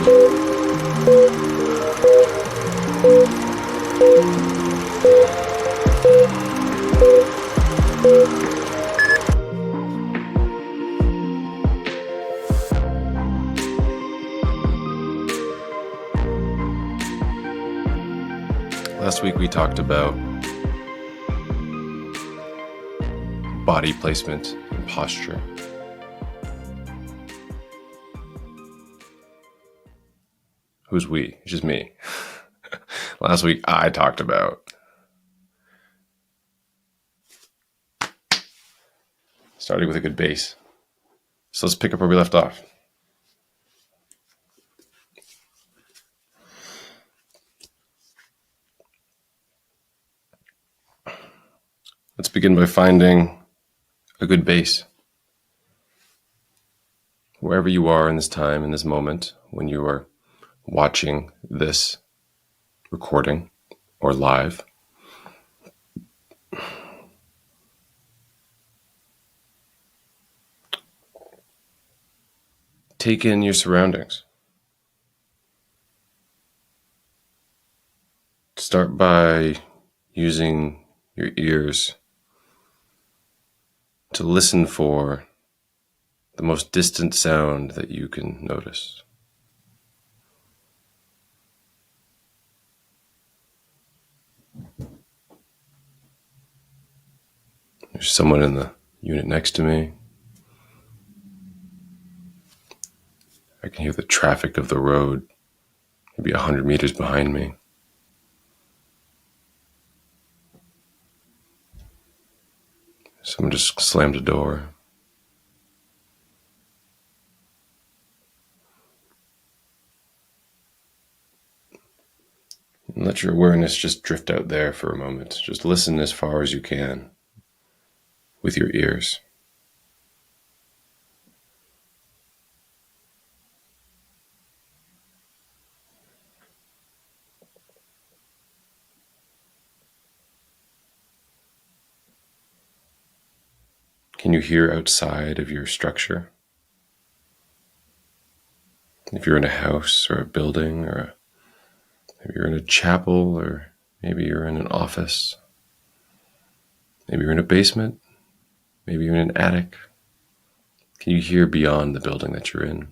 Last week we talked about body placement and posture. Who's we? It's just me. Last week I talked about starting with a good base. So let's pick up where we left off. Let's begin by finding a good base. Wherever you are in this time, in this moment, when you are watching this recording or live, take in your surroundings. Start by using your ears to listen for the most distant sound that you can notice. There's someone in the unit next to me. I can hear the traffic of the road, maybe 100 meters behind me. Someone just slammed a door. And let your awareness just drift out there for a moment. Just listen as far as you can with your ears. Can you hear outside of your structure? If you're in a house or a building, or maybe you're in a chapel, or maybe you're in an office, maybe you're in a basement, maybe you're in an attic. Can you hear beyond the building that you're in?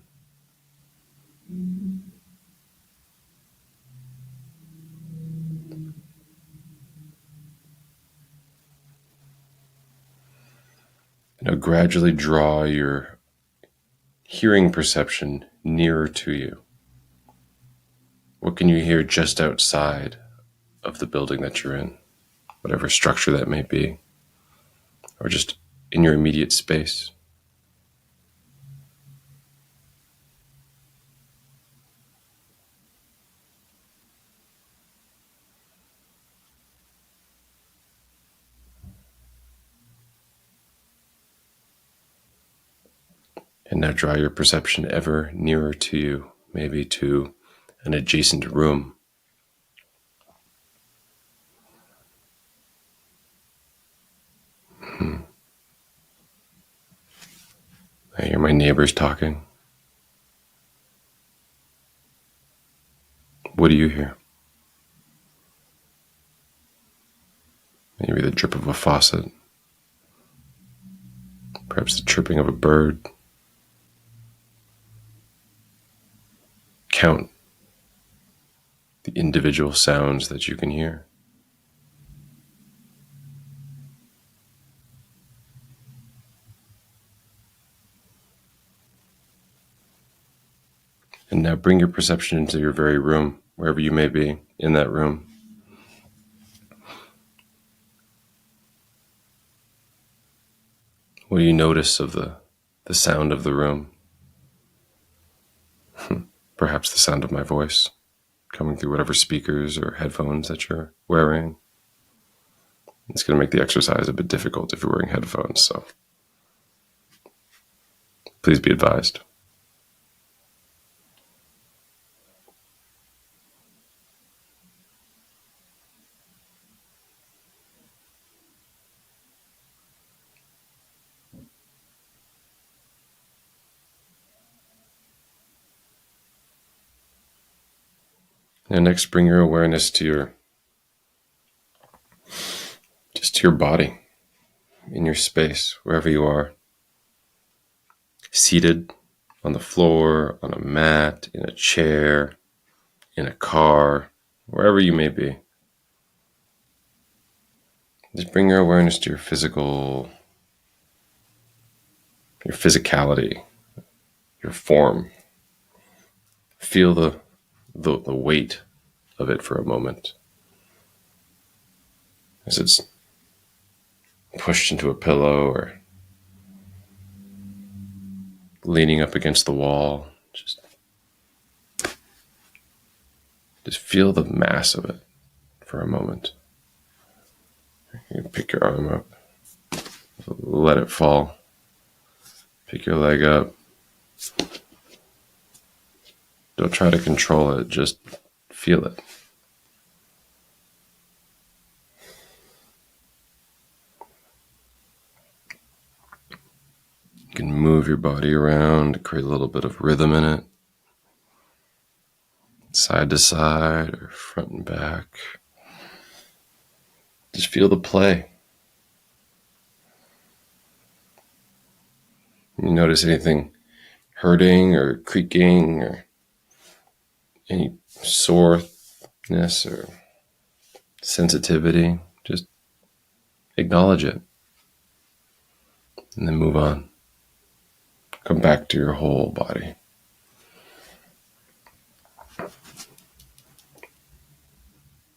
Now gradually draw your hearing perception nearer to you. What can you hear just outside of the building that you're in, whatever structure that may be, or just in your immediate space? And now draw your perception ever nearer to you, maybe to an adjacent room. I hear my neighbors talking. What do you hear? Maybe the drip of a faucet, perhaps the chirping of a bird. Count the individual sounds that you can hear. And now bring your perception into your very room, wherever you may be in that room. What do you notice of the sound of the room? Perhaps the sound of my voice coming through whatever speakers or headphones that you're wearing. It's going to make the exercise a bit difficult if you're wearing headphones, so please be advised. And next, bring your awareness to your body, in your space, wherever you are. Seated on the floor, on a mat, in a chair, in a car, wherever you may be. Just bring your awareness to your physicality, your form. Feel the weight of it for a moment. As it's pushed into a pillow or leaning up against the wall. Just feel the mass of it for a moment. You pick your arm up, let it fall. Pick your leg up. Don't try to control it, just feel it. You can move your body around, create a little bit of rhythm in it. Side to side or front and back. Just feel the play. You notice anything hurting or creaking or any soreness or sensitivity, just acknowledge it and then move on. Come back to your whole body.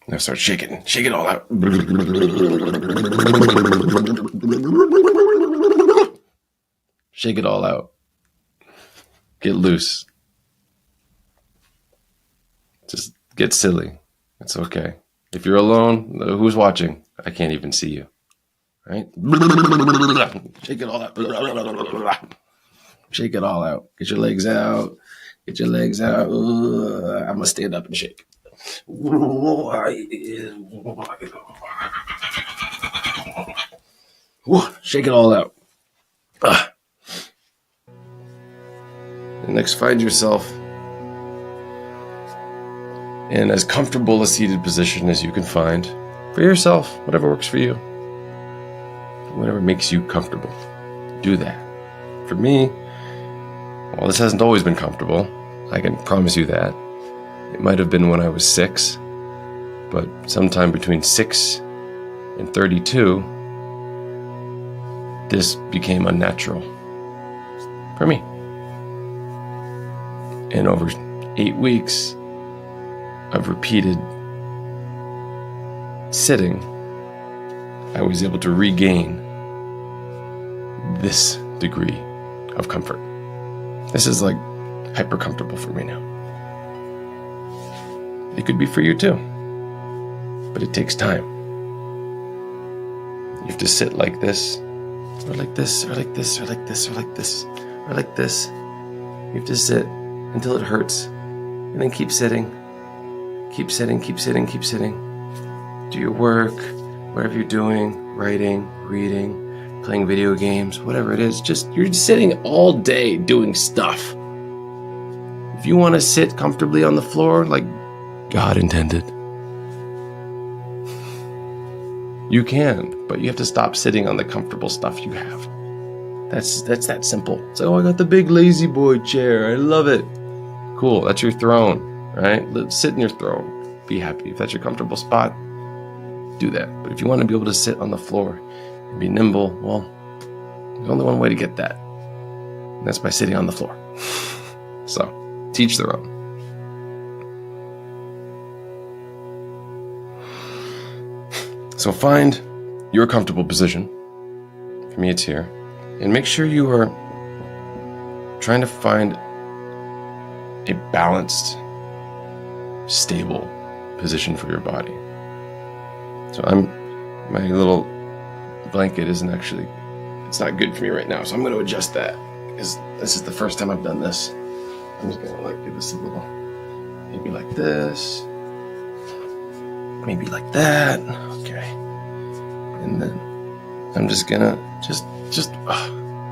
Now start shaking. Shake it all out. Shake it all out. Get loose. Just get silly. It's okay. If you're alone, who's watching? I can't even see you. Right? Shake it all out. Shake it all out. Get your legs out. Get your legs out. I'm going to stand up and shake. Shake it all out. And next, find yourself in as comfortable a seated position as you can find for yourself, whatever works for you, whatever makes you comfortable. Do that. For me, well, this hasn't always been comfortable. I can promise you that. It might have been when I was 6, but sometime between 6 and 32, this became unnatural for me. And over 8 weeks of repeated sitting, I was able to regain this degree of comfort. This is like hyper comfortable for me now. It could be for you too, but it takes time. You have to sit like this, or like this, or like this, or like this, or like this, or like this. You have to sit until it hurts, and then keep sitting. Keep sitting, keep sitting, keep sitting. Do your work, whatever you're doing, writing, reading, playing video games, whatever it is. You're just sitting all day doing stuff. If you want to sit comfortably on the floor like God intended, you can, but you have to stop sitting on the comfortable stuff you have. That's that simple. It's like, oh, I got the big lazy boy chair. I love it. Cool. That's your throne, right? Sit in your throne. Be happy. If that's your comfortable spot, do that. But if you want to be able to sit on the floor and be nimble, well, there's only one way to get that. And that's by sitting on the floor. So, teach their own. So find your comfortable position. For me, it's here. And make sure you are trying to find a balanced, stable position for your body. So my little blanket it's not good for me right now. So I'm going to adjust that because this is the first time I've done this. I'm just going to give this a little, maybe like this, maybe like that. Okay. And then I'm just going to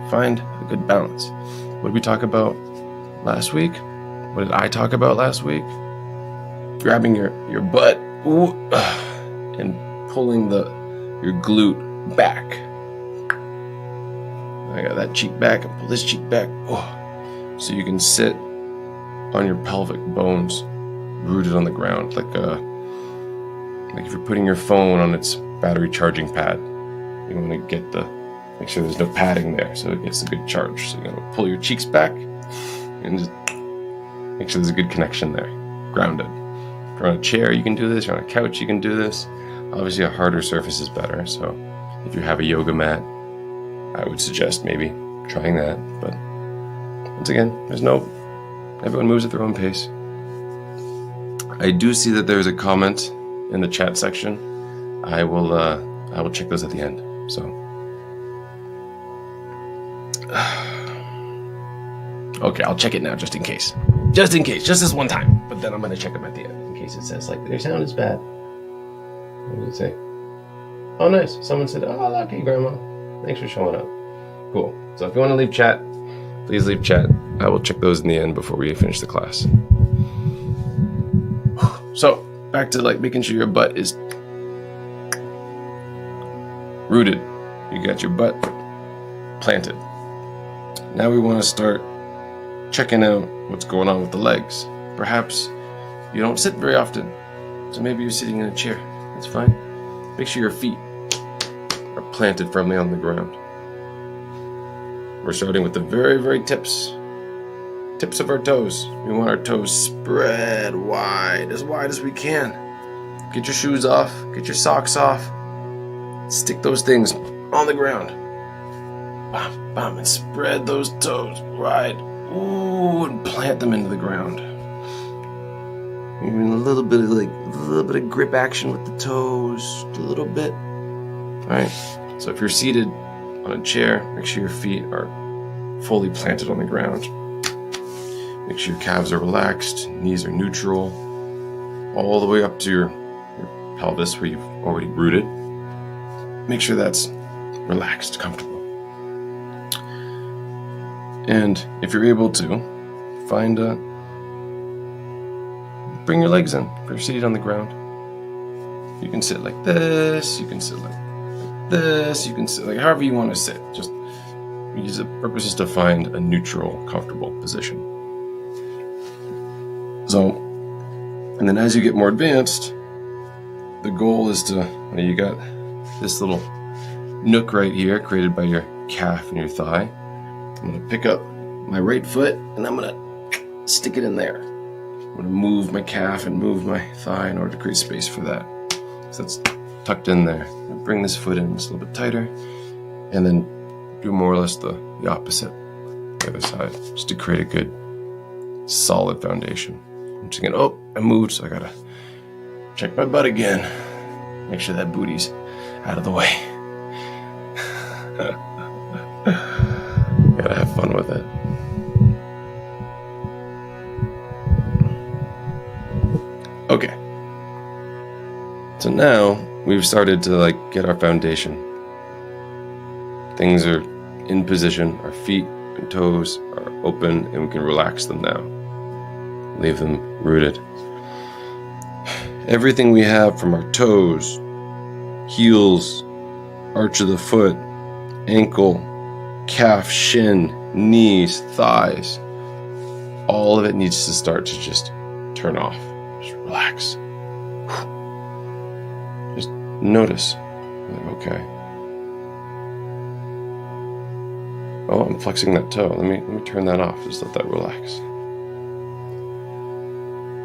find a good balance. What did we talk about last week? What did I talk about last week? grabbing your butt and pulling your glute back. I got that cheek back and pull this cheek back. So you can sit on your pelvic bones, rooted on the ground, like if you're putting your phone on its battery charging pad. You want to make sure there's no padding there, so it gets a good charge. So you're gonna pull your cheeks back and just make sure there's a good connection there, grounded. If you're on a chair, you can do this. If you're on a couch, you can do this. Obviously, a harder surface is better. So if you have a yoga mat, I would suggest maybe trying that. But once again, everyone moves at their own pace. I do see that there's a comment in the chat section. I will check those at the end. So, okay, I'll check it now just in case. Just this one time. But then I'm going to check them at the end in case it says, like, their sound is bad. What does it say? Oh, nice. Someone said, oh, lucky, Grandma. Thanks for showing up. Cool. So if you want to leave chat, please leave chat. I will check those in the end before we finish the class. So, back to, like, making sure your butt is rooted. You got your butt planted. Now we want to start checking out what's going on with the legs. Perhaps you don't sit very often, so maybe you're sitting in a chair. That's fine. Make sure your feet are planted firmly on the ground. We're starting with the very, very tips of our toes. We want our toes spread wide as we can. Get your shoes off, get your socks off. Stick those things on the ground. Bam, bam, and spread those toes wide. Ooh, and plant them into the ground. Even a little bit of grip action with the toes, just a little bit. All right. So if you're seated on a chair, make sure your feet are fully planted on the ground. Make sure your calves are relaxed, knees are neutral, all the way up to your pelvis where you've already rooted. Make sure that's relaxed, comfortable. And if you're able to, bring your legs in. If you're seated on the ground, you can sit like this, you can sit like this, you can sit like however you want to sit. Just the purpose is to find a neutral, comfortable position. So, and then as you get more advanced, the goal is you got this little nook right here created by your calf and your thigh. I'm going to pick up my right foot and I'm going to stick it in there. I'm going to move my calf and move my thigh in order to create space for that. So that's tucked in there. Bring this foot in just a little bit tighter and then do more or less the opposite, the other side, just to create a good, solid foundation. I'm just going I moved, so I got to check my butt again. Make sure that booty's out of the way. Gotta have fun with it. Okay. So now we've started to get our foundation. Things are in position. Our feet and toes are open and we can relax them now. Leave them rooted. Everything we have from our toes, heels, arch of the foot, ankle, calf, shin, knees, thighs, all of it needs to start to just turn off. Just relax. Just notice. Okay. Oh, I'm flexing that toe. Let me turn that off. Just let that relax.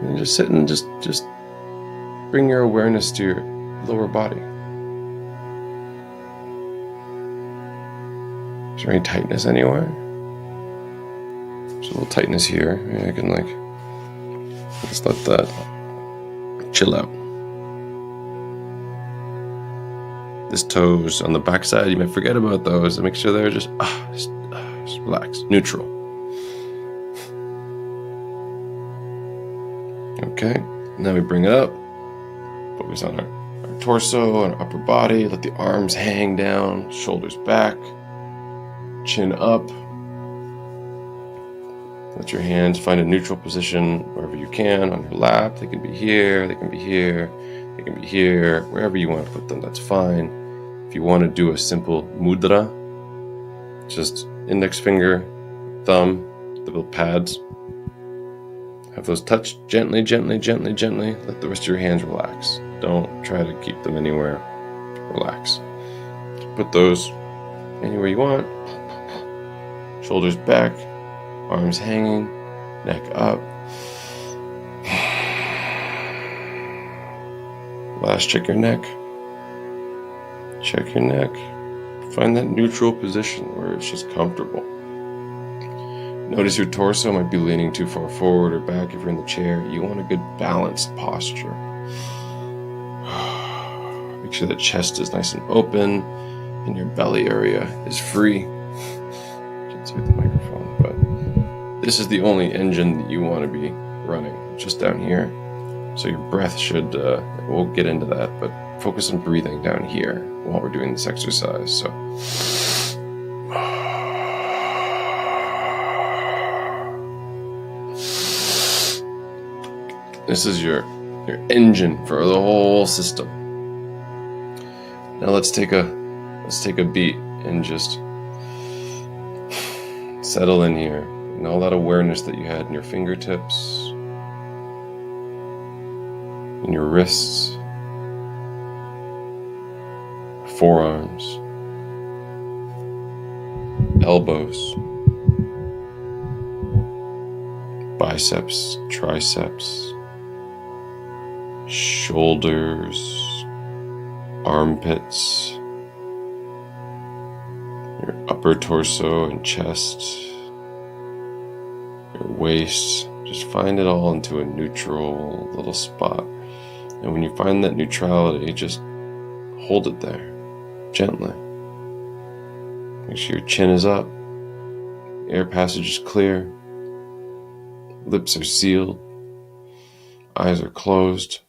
And just sit and just bring your awareness to your lower body. Is there any tightness anywhere? There's a little tightness here. Maybe I can just let that chill out. This toes on the back side, you might forget about those and make sure they're just relax, neutral. Okay, now we bring it up. Focus on our torso and our upper body. Let the arms hang down, shoulders back, chin up. Let your hands find a neutral position wherever you can on your lap. They can be here, they can be here, they can be here, wherever you want to put them, that's fine. If you want to do a simple mudra, just index finger, thumb, the little pads, have those touch gently, gently, gently, gently. Let the rest of your hands relax. Don't try to keep them anywhere. Relax. Put those anywhere you want. Shoulders back, arms hanging, neck up. Last, check your neck. Check your neck. Find that neutral position where it's just comfortable. Notice your torso might be leaning too far forward or back if you're in the chair. You want a good balanced posture. Make sure the chest is nice and open and your belly area is free. Can't see with the microphone, but this is the only engine that you want to be running, just down here. So your breath should, we'll get into that, but focus on breathing down here while we're doing this exercise. So this is your engine for the whole system. Now let's take a beat and just settle in here. And all that awareness that you had in your fingertips, in your wrists, forearms, elbows, biceps, triceps, shoulders, armpits, your upper torso and chest, your waist. Just find it all into a neutral little spot. And when you find that neutrality, just hold it there, gently. Make sure your chin is up, air passage is clear, lips are sealed, eyes are closed.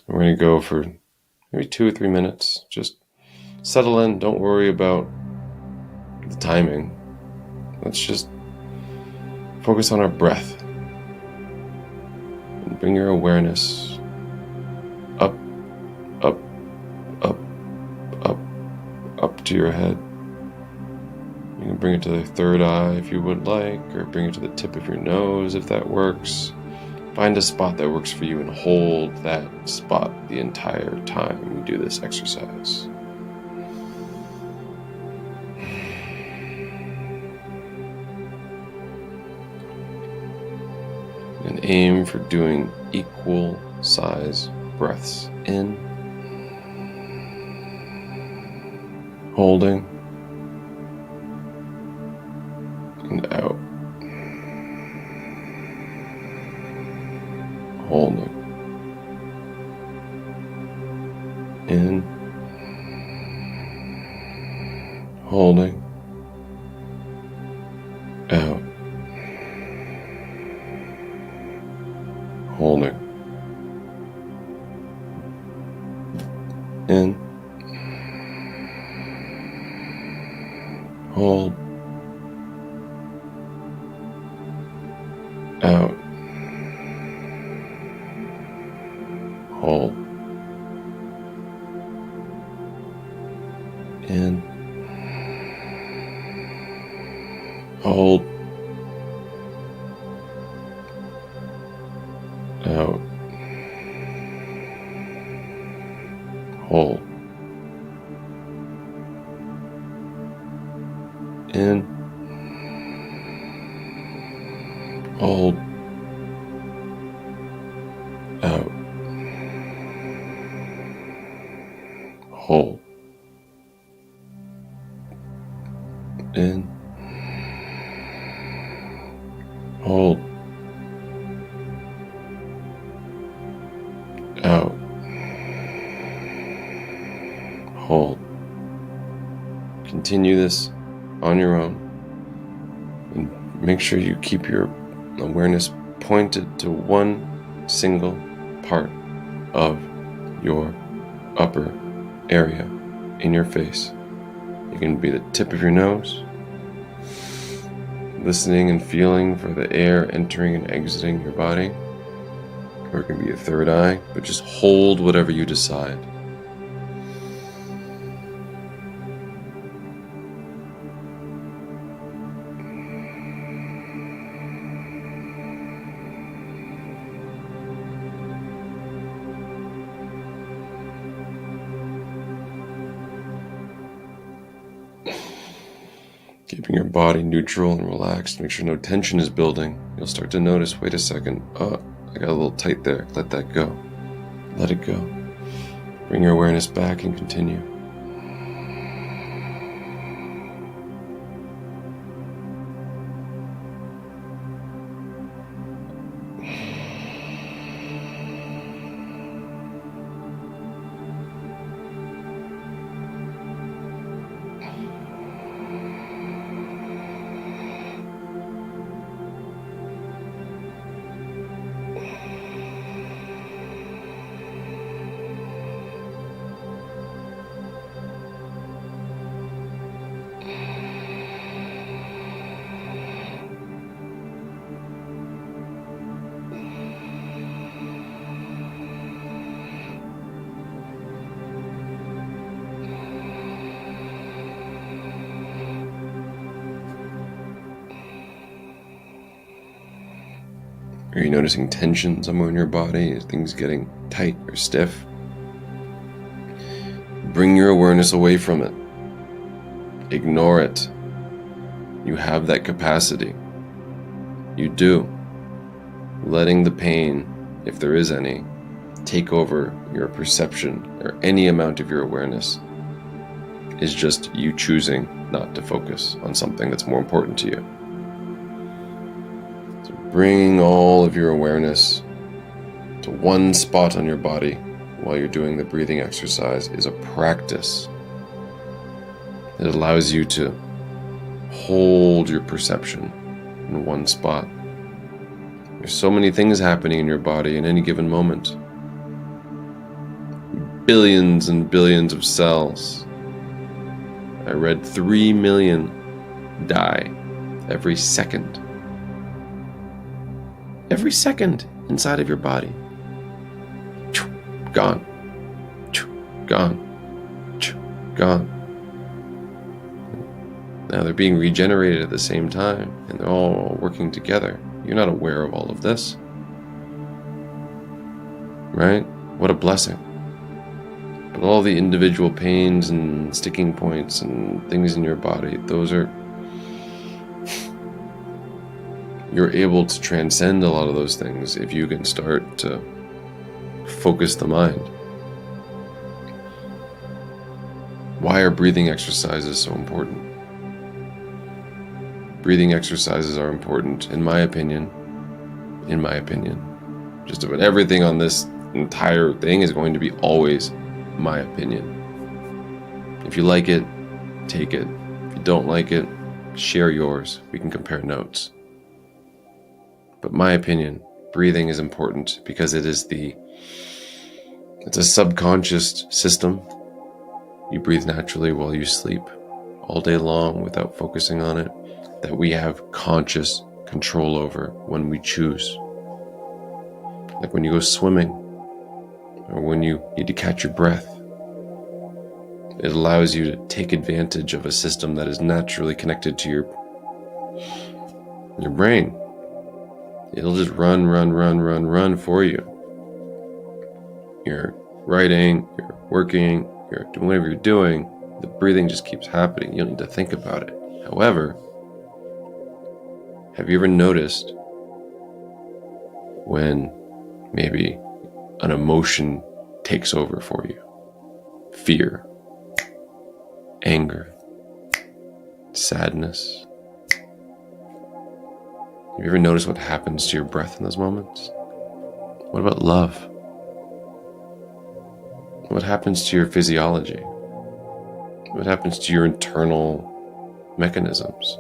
We're going to go for maybe 2 or 3 minutes. Just settle in. Don't worry about the timing. Let's just focus on our breath. And bring your awareness up, up, up, up, up to your head. You can bring it to the third eye if you would like, or bring it to the tip of your nose if that works. Find a spot that works for you and hold that spot the entire time you do this exercise. And aim for doing equal size breaths in, holding, and out. Holding, in, holding, out, holding, in, hold, out, hold, in, hold, out, hold, in, hold, out, hold, in, hold, out, hold. Continue this on your own, and make sure you keep your awareness pointed to one single part of your upper area in your face. It can be the tip of your nose, listening and feeling for the air entering and exiting your body. Or it can be a third eye, but just hold whatever you decide. Keeping your body neutral and relaxed, make sure no tension is building. You'll start to notice, wait a second, oh, I got a little tight there. Let that go. Let it go. Bring your awareness back and continue. Are you noticing tension somewhere in your body? Is things getting tight or stiff? Bring your awareness away from it. Ignore it. You have that capacity. You do. Letting the pain, if there is any, take over your perception or any amount of your awareness is just you choosing not to focus on something that's more important to you. So bringing all of your awareness to one spot on your body while you're doing the breathing exercise is a practice. It allows you to hold your perception in one spot. There's so many things happening in your body in any given moment. Billions and billions of cells. I read 3 million die every second. Every second inside of your body. Gone. Gone. Gone. Now they're being regenerated at the same time, and they're all working together. You're not aware of all of this. Right? What a blessing. But all the individual pains and sticking points and things in your body, those are... You're able to transcend a lot of those things if you can start to focus the mind. Why are breathing exercises so important? Breathing exercises are important, in my opinion. Just about everything on this entire thing is going to be always my opinion. If you like it, take it. If you don't like it, share yours. We can compare notes. But my opinion, breathing is important because it's a subconscious system. You breathe naturally while you sleep all day long without focusing on it, that we have conscious control over when we choose. Like when you go swimming or when you need to catch your breath. It allows you to take advantage of a system that is naturally connected to your brain. It'll just run for you. You're writing, you're working, you're doing whatever you're doing, the breathing just keeps happening. You don't need to think about it. However, have you ever noticed when maybe an emotion takes over for you? Fear, anger, sadness. Have you ever noticed what happens to your breath in those moments? What about love? What happens to your physiology? What happens to your internal mechanisms?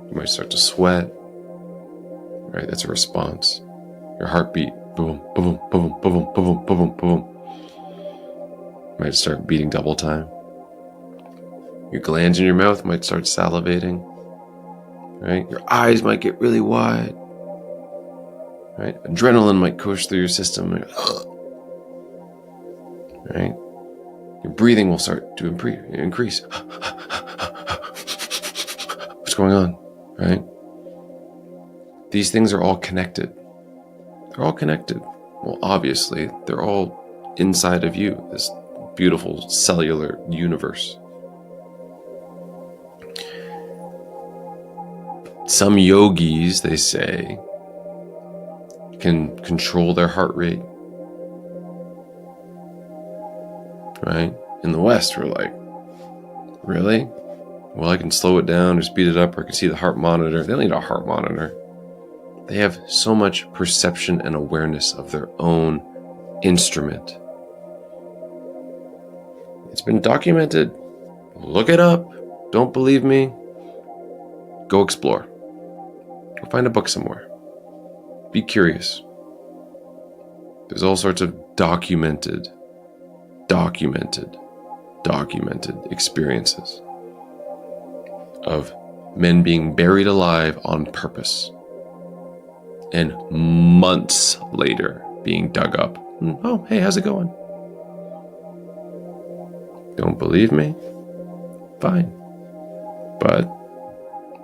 You might start to sweat, right? That's a response. Your heartbeat, boom, boom, boom, boom, boom, boom, boom. Might start beating double time. Your glands in your mouth might start salivating, right? Your eyes might get really wide, right? Adrenaline might course through your system, right? Your breathing will start to increase. What's going on, right? These things are all connected. They're all connected. Well, obviously, they're all inside of you, this beautiful cellular universe. Some yogis, they say, can control their heart rate. Right? In the West, we're like, really? Well, I can slow it down or speed it up, or I can see the heart monitor. They don't need a heart monitor. They have so much perception and awareness of their own instrument. It's been documented. Look it up. Don't believe me? Go explore. Go find a book somewhere. Be curious. There's all sorts of documented experiences of men being buried alive on purpose and months later being dug up. Oh, hey, how's it going? Don't believe me? Fine. But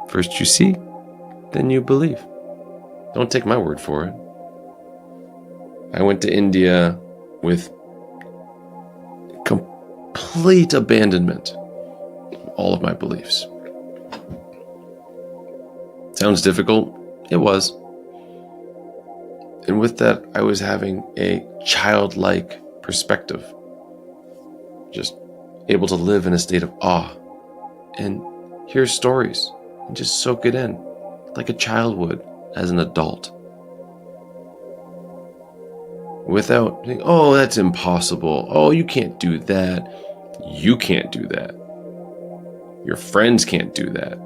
first you see, then you believe. Don't take my word for it. I went to India with complete abandonment of all of my beliefs. Sounds difficult? It was. And with that, I was having a childlike perspective. Just able to live in a state of awe and hear stories and just soak it in like a child would as an adult. Without saying, oh, that's impossible. Oh, you can't do that. You can't do that. Your friends can't do that.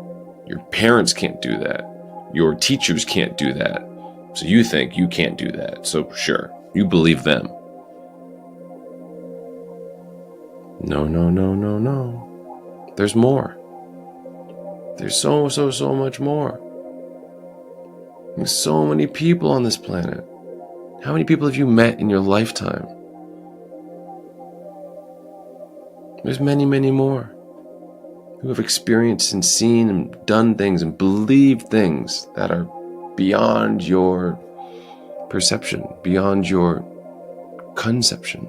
Your parents can't do that. Your teachers can't do that. So you think you can't do that. So sure, you believe them. No. There's more. There's so much more. There's so many people on this planet. How many people have you met in your lifetime? There's many more who have experienced and seen and done things and believed things that are beyond your perception, beyond your conception.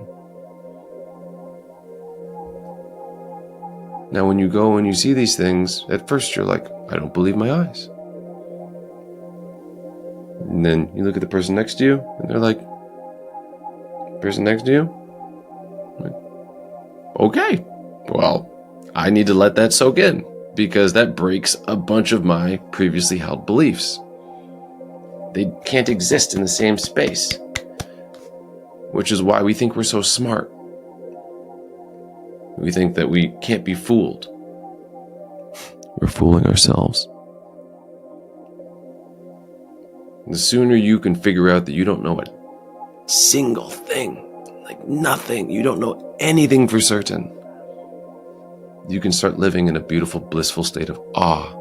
Now, when you go and you see these things, at first you're like, I don't believe my eyes. And then you look at the person next to you, and they're like, person next to you? Like, okay, well, I need to let that soak in, because that breaks a bunch of my previously held beliefs. They can't exist in the same space, which is why we think we're so smart. We think that we can't be fooled. We're fooling ourselves. The sooner you can figure out that you don't know a single thing, like nothing, you don't know anything for certain, you can start living in a beautiful, blissful state of awe.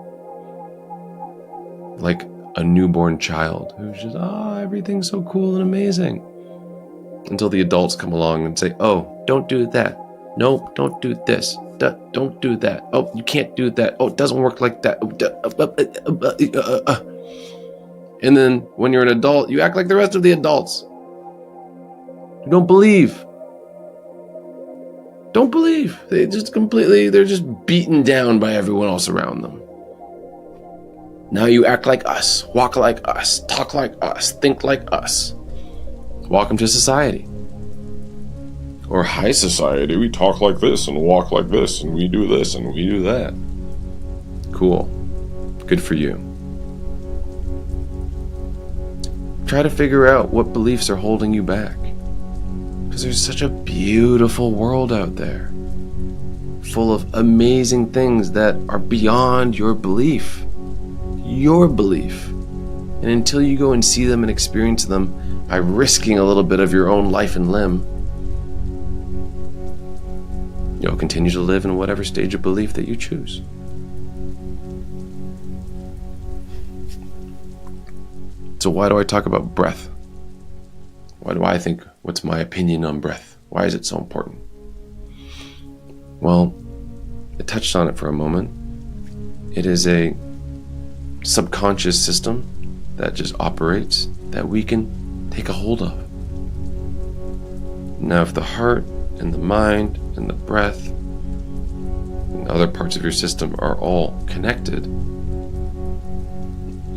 Like a newborn child who's just, everything's so cool and amazing. Until the adults come along and say, oh, don't do that. No, don't do this. Don't do that. Oh, you can't do that. Oh, it doesn't work like that. And then when you're an adult, you act like the rest of the adults. You don't believe. Don't believe. They're just beaten down by everyone else around them. Now you act like us, walk like us, talk like us, think like us. Welcome to society. Or high society, we talk like this and walk like this and we do this and we do that. Cool. Good for you. Try to figure out what beliefs are holding you back. Because there's such a beautiful world out there, full of amazing things that are beyond your belief. Your belief. And until you go and see them and experience them by risking a little bit of your own life and limb, you'll continue to live in whatever stage of belief that you choose. So why do I talk about breath? Why do I think, what's my opinion on breath? Why is it so important? Well, I touched on it for a moment. It is a subconscious system that just operates that we can take a hold of. Now, if the heart and the mind and the breath and other parts of your system are all connected,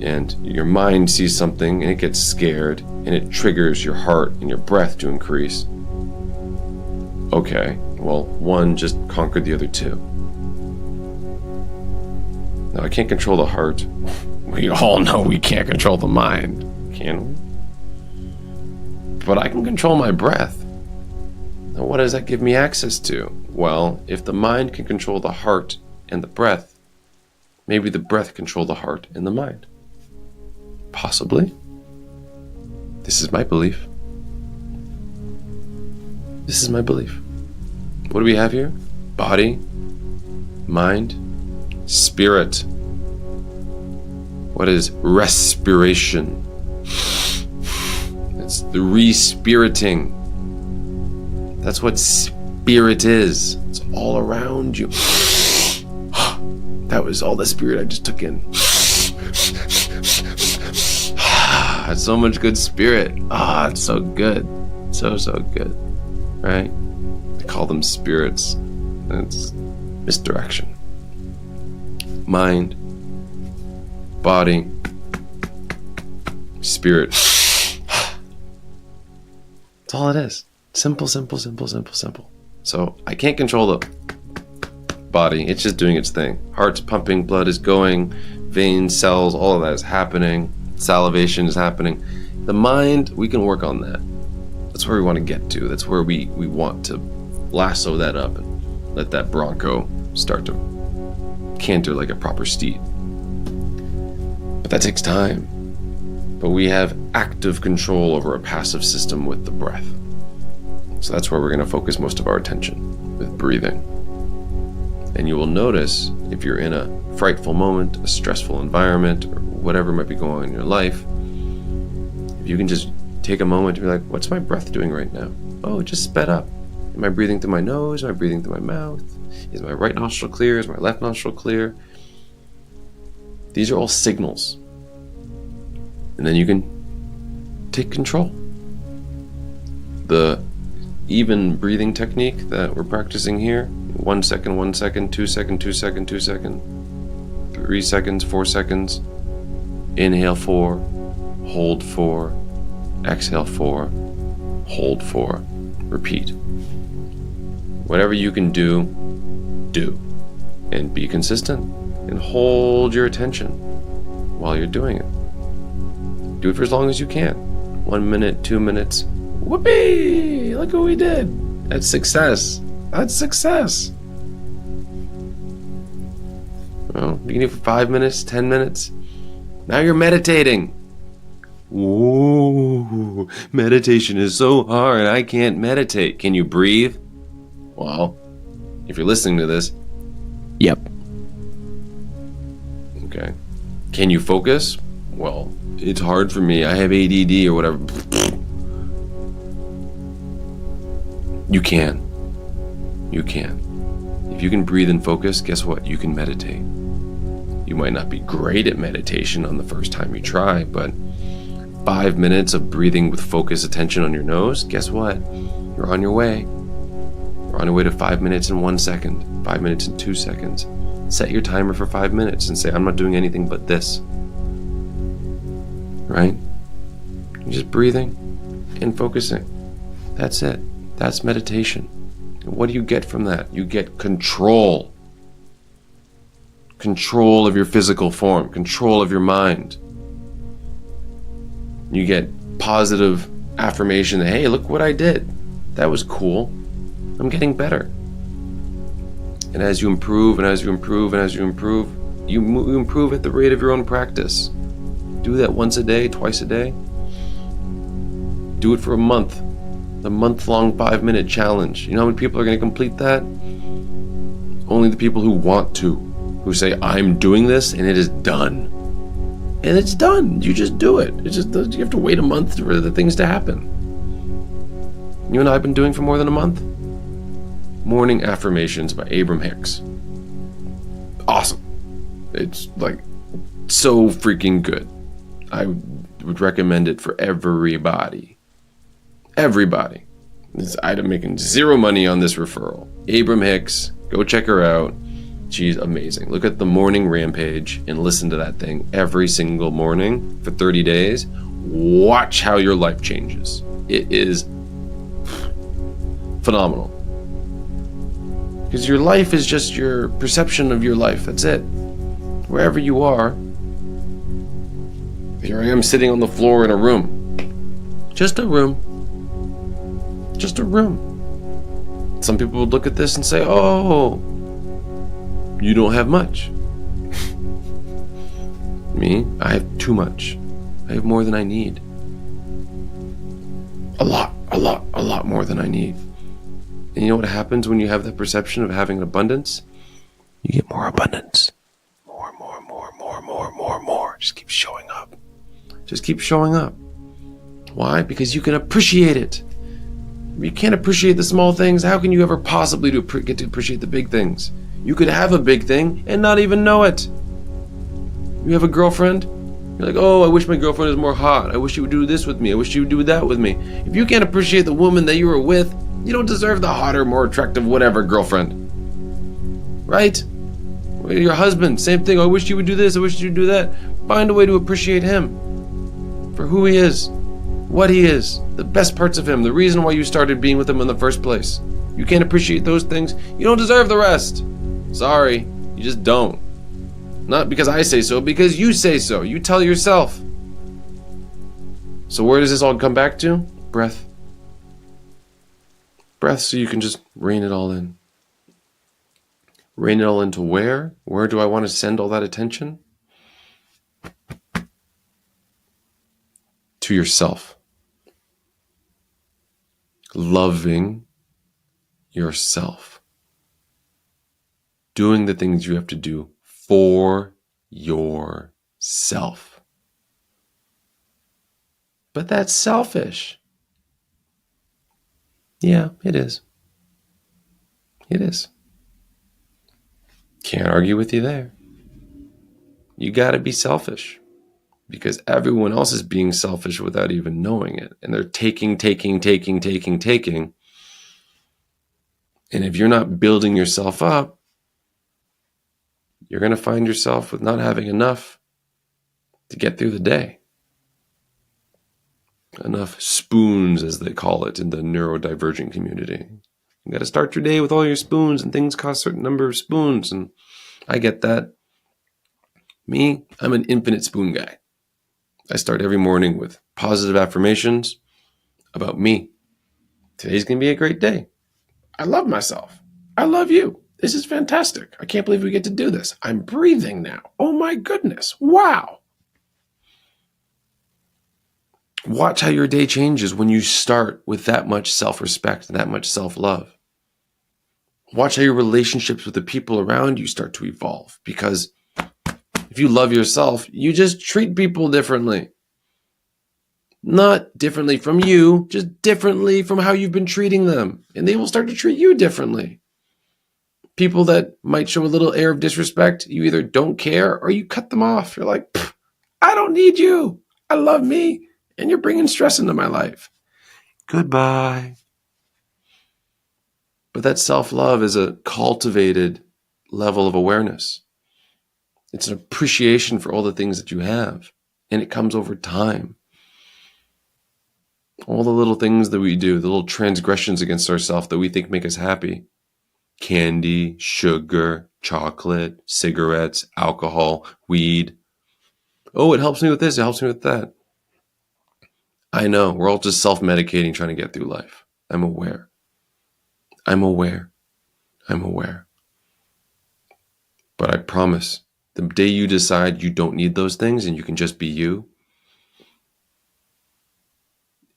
and your mind sees something and it gets scared and it triggers your heart and your breath to increase, okay, well, one just conquered the other two. Now, I can't control the heart. We all know we can't control the mind, can we? But I can control my breath. Now, what does that give me access to? Well, if the mind can control the heart and the breath, maybe the breath control the heart and the mind. Possibly. This is my belief. This is my belief. What do we have here? Body, mind, spirit. What is respiration? It's the re-spiriting. That's what spirit is. It's all around you. That was all the spirit I just took in. That's so much good spirit. It's so good. So good. Right? I call them spirits. It's misdirection. Mind, body, spirit. That's all it is. Simple. So I can't control the body. It's just doing its thing. Heart's pumping, blood is going, veins, cells, all of that is happening. Salivation is happening. The mind, we can work on that. That's where we want to get to. That's where we want to lasso that up and let that bronco start to canter like a proper steed. But that takes time. But we have active control over a passive system with the breath. So that's where we're going to focus most of our attention, with breathing. And you will notice, if you're in a frightful moment, a stressful environment, or whatever might be going on in your life, if you can just take a moment to be like, what's my breath doing right now? Oh, it just sped up. Am I breathing through my nose? Am I breathing through my mouth? Is my right nostril clear? Is my left nostril clear? These are all signals. And then you can take control. The even breathing technique that we're practicing here, 1 second, 1 second, 2 second, 2 second, 2 second, 3 seconds, 4 seconds, inhale 4, hold 4, exhale 4, hold 4, repeat. Whatever you can do, and be consistent and hold your attention while you're doing it. Do it for as long as you can. 1 minute, 2 minutes. Whoopee! Look what we did. That's success. That's success. Well, you can do it for 5 minutes, 10 minutes. Now you're meditating. Ooh, meditation is so hard. I can't meditate. Can you breathe? Well, if you're listening to this, yep. Okay. Can you focus? Well, it's hard for me. I have ADD or whatever. You can. You can. If you can breathe and focus, guess what? You can meditate. You might not be great at meditation on the first time you try, but 5 minutes of breathing with focused attention on your nose, guess what? You're on your way. You're on your way to 5 minutes and 1 second, 5 minutes and 2 seconds. Set your timer for 5 minutes and say, I'm not doing anything but this. Right? You're just breathing and focusing. That's it. That's meditation. And what do you get from that? You get control. Control of your physical form. Control of your mind. You get positive affirmation that, hey, look what I did. That was cool. I'm getting better. And as you improve, and as you improve, and as you improve, you improve at the rate of your own practice. Do that once a day, twice a day. Do it for a month. The month-long 5-minute challenge. You know how many people are going to complete that? Only the people who want to. Who say, I'm doing this, and it is done. and it's done. You just do it. It's just you have to wait a month for the things to happen. You and I have been doing for more than a month. Morning Affirmations by Abraham Hicks. Awesome. It's like so freaking good. I would recommend it for everybody. Everybody. I'm making zero money on this referral. Abraham Hicks, go check her out. She's amazing. Look at the Morning Rampage and listen to that thing every single morning for 30 days. Watch how your life changes. It is phenomenal. Because your life is just your perception of your life. That's it. Wherever you are. Here I am sitting on the floor in a room. Just a room. Just a room. Some people would look at this and say, oh, you don't have much. Me, I have too much. I have more than I need. A lot more than I need. And you know what happens when you have that perception of having an abundance? You get more abundance. More. Just keep showing up. Just keep showing up. Why? Because you can appreciate it. If you can't appreciate the small things, how can you ever possibly get to appreciate the big things? You could have a big thing and not even know it. You have a girlfriend, you're like, oh, I wish my girlfriend was more hot. I wish she would do this with me. I wish she would do that with me. If you can't appreciate the woman that you were with, you don't deserve the hotter, more attractive, whatever girlfriend. Right? Your husband, same thing. I wish you would do this. I wish you would do that. Find a way to appreciate him for who he is, what he is, the best parts of him, the reason why you started being with him in the first place. You can't appreciate those things, you don't deserve the rest. Sorry, you just don't. Not because I say so, because you say so. You tell yourself. So where does this all come back to? Breath. Breath, so you can just rein it all in. Rein it all into where? Where do I want to send all that attention? To yourself. Loving yourself. Doing the things you have to do for yourself. But that's selfish. Yeah, it is. It is. Can't argue with you there. You got to be selfish because everyone else is being selfish without even knowing it. And they're taking. And if you're not building yourself up, you're going to find yourself with not having enough to get through the day. Enough spoons, as they call it in the neurodivergent community. You got to start your day with all your spoons, and things cost a certain number of spoons, and I get that. Me, I'm an infinite spoon guy. I start every morning with positive affirmations about me. Today's going to be a great day. I love myself. I love you. This is fantastic. I can't believe we get to do this. I'm breathing now. Oh my goodness. Wow. Watch how your day changes when you start with that much self-respect and that much self-love. Watch how your relationships with the people around you start to evolve, because if you love yourself, you just treat people differently. Not differently from you, just differently from how you've been treating them. And they will start to treat you differently. People that might show a little air of disrespect, you either don't care or you cut them off. You're like, I don't need you. I love me. And you're bringing stress into my life. Goodbye. But that self-love is a cultivated level of awareness. It's an appreciation for all the things that you have. And it comes over time. All the little things that we do, the little transgressions against ourselves that we think make us happy. Candy, sugar, chocolate, cigarettes, alcohol, weed. Oh, it helps me with this, it helps me with that. I know, we're all just self-medicating trying to get through life. I'm aware. But I promise, the day you decide you don't need those things and you can just be you,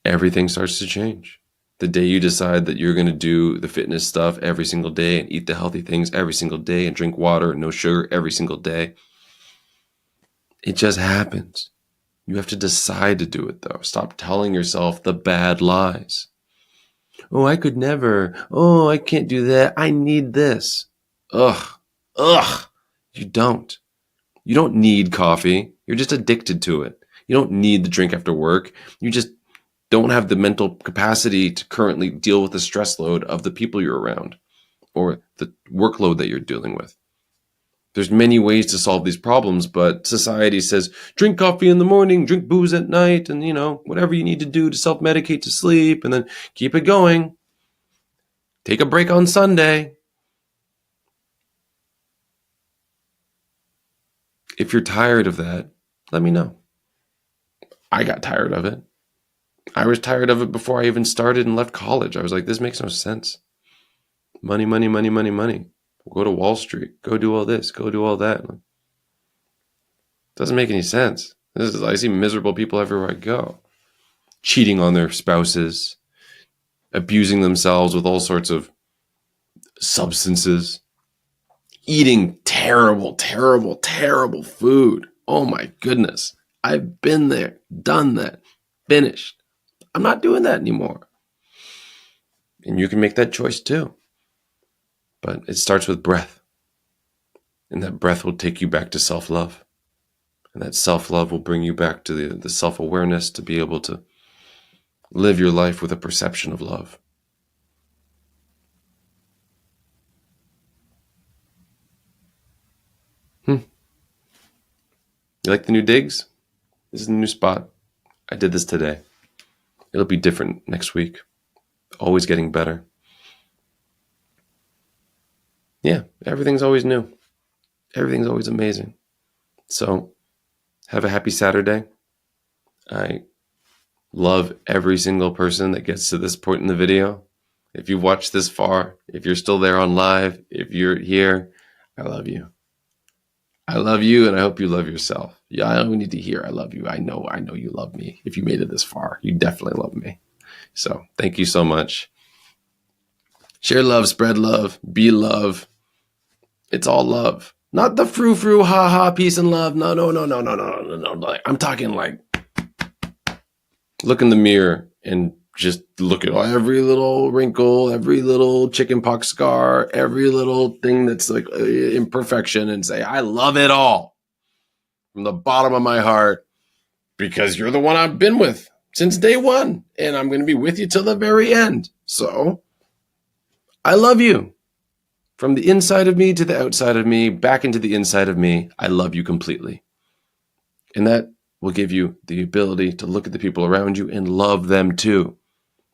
everything starts to change. The day you decide that you're going to do the fitness stuff every single day and eat the healthy things every single day and drink water and no sugar every single day, It just happens. You have to decide to do it, though. Stop telling yourself the bad lies. Oh, I could never. Oh, I can't do that. I need this. Ugh. Ugh. You don't. You don't need coffee. You're just addicted to it. You don't need the drink after work. You just don't have the mental capacity to currently deal with the stress load of the people you're around or the workload that you're dealing with. There's many ways to solve these problems, but society says, drink coffee in the morning, drink booze at night, and, whatever you need to do to self-medicate to sleep, and then keep it going. Take a break on Sunday. If you're tired of that, let me know. I got tired of it. I was tired of it before I even started and left college. I was like, this makes no sense. Money, money, money, money, money. Go to Wall Street. Go do all this. Go do all that. Doesn't make any sense. I see miserable people everywhere I go. Cheating on their spouses. Abusing themselves with all sorts of substances. Eating terrible, terrible, terrible food. Oh my goodness. I've been there. Done that. Finished. I'm not doing that anymore. And you can make that choice too. But it starts with breath. And that breath will take you back to self-love. And that self-love will bring you back to the self-awareness to be able to live your life with a perception of love. You like the new digs? This is the new spot. I did this today. It'll be different next week. Always getting better. Yeah, everything's always new. Everything's always amazing. So, have a happy Saturday. I love every single person that gets to this point in the video. If you watched this far, if you're still there on live, if you're here, I love you. I love you, and I hope you love yourself. Yeah, I don't need to hear I love you. I know you love me. If you made it this far, you definitely love me. So, thank you so much. Share love, spread love, be love. It's all love. Not the frou-frou, ha-ha, peace and love. No. I'm talking like, look in the mirror and just look at every little wrinkle, every little chickenpox scar, every little thing that's like imperfection and say, I love it all from the bottom of my heart because you're the one I've been with since day one and I'm going to be with you till the very end. So I love you. From the inside of me to the outside of me, back into the inside of me, I love you completely. And that will give you the ability to look at the people around you and love them too,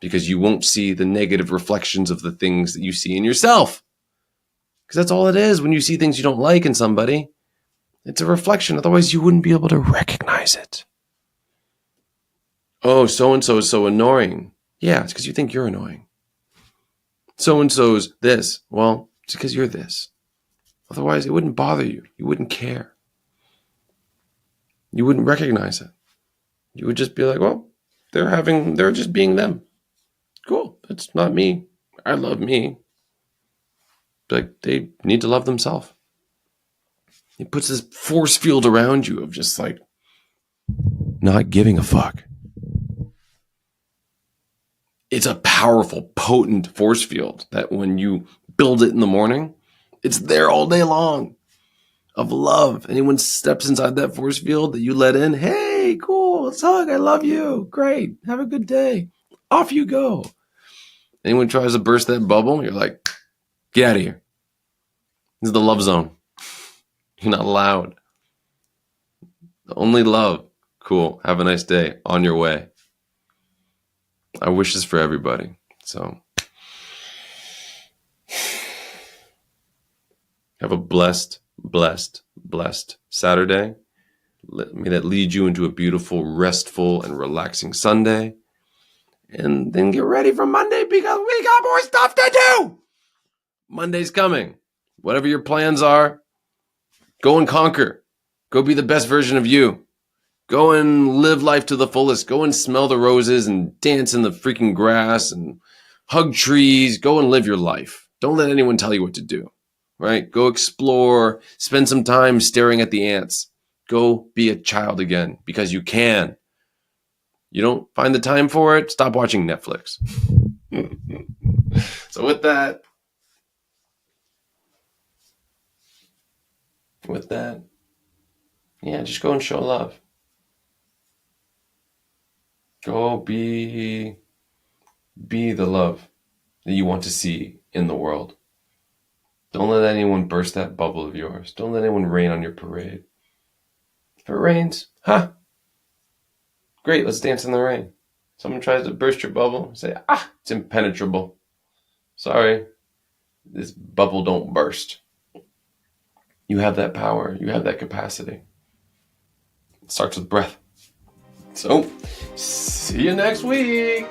because you won't see the negative reflections of the things that you see in yourself. Because that's all it is when you see things you don't like in somebody. It's a reflection. Otherwise, you wouldn't be able to recognize it. Oh, so-and-so is so annoying. Yeah, it's because you think you're annoying. So-and-so's this. Well, it's because you're this. Otherwise, it wouldn't bother you. You wouldn't care. You wouldn't recognize it. You would just be like, well, they're just being them. Cool. That's not me. I love me. Like, they need to love themselves. It puts this force field around you of just like not giving a fuck. It's a powerful, potent force field that when you build it in the morning, it's there all day long of love. Anyone steps inside that force field that you let in, hey, cool, let's hug, I love you, great, have a good day. Off you go. Anyone tries to burst that bubble, you're like, get out of here. This is the love zone. You're not allowed. Only love. Cool. Have a nice day. On your way. I wish this for everybody. So have a blessed Saturday. May that lead you into a beautiful, restful, and relaxing Sunday. And then get ready for Monday because we got more stuff to do. Monday's coming. Whatever your plans are, go and conquer. Go be the best version of you. Go and live life to the fullest. Go and smell the roses and dance in the freaking grass and hug trees. Go and live your life. Don't let anyone tell you what to do, right? Go explore. Spend some time staring at the ants. Go be a child again, because you can. You don't find the time for it, stop watching Netflix. So with that, yeah, just go and show love. Go be the love that you want to see in the world. Don't let anyone burst that bubble of yours. Don't let anyone rain on your parade. If it rains, great, let's dance in the rain. Someone tries to burst your bubble, say, it's impenetrable. Sorry, this bubble don't burst. You have that power. You have that capacity. It starts with breath. So, see you next week.